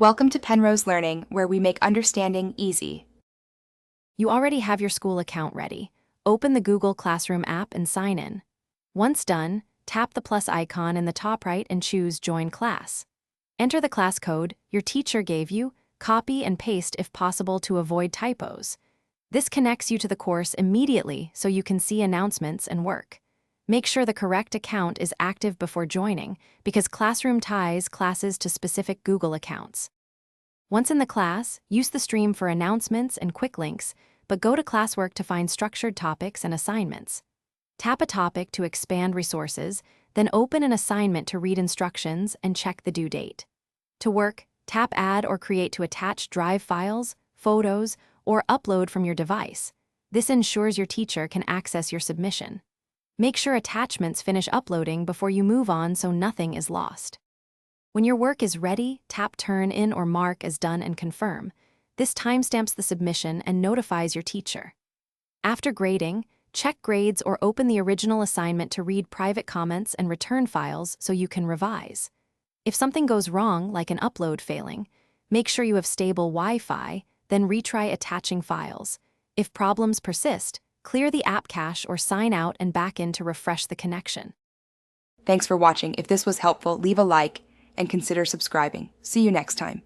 Welcome to Penrose Learning, where we make understanding easy. You already have your school account ready. Open the Google Classroom app and sign in. Once done, tap the plus icon in the top right and choose Join Class. Enter the class code your teacher gave you, copy and paste if possible to avoid typos. This connects you to the course immediately so you can see announcements and work. Make sure the correct account is active before joining because Classroom ties classes to specific Google accounts. Once in the class, use the stream for announcements and quick links, but go to classwork to find structured topics and assignments. Tap a topic to expand resources, then open an assignment to read instructions and check the due date. To work, tap Add or Create to attach Drive files, photos, or upload from your device. This ensures your teacher can access your submission. Make sure attachments finish uploading before you move on so nothing is lost. When your work is ready, tap Turn in or mark as done and confirm. This timestamps the submission and notifies your teacher. After grading, check grades or open the original assignment to read private comments and return files so you can revise. If something goes wrong, like an upload failing, make sure you have stable Wi-Fi, then retry attaching files. If problems persist, clear the app cache or sign out and back in to refresh the connection. Thanks for watching. If this was helpful, leave a like and consider subscribing. See you next time.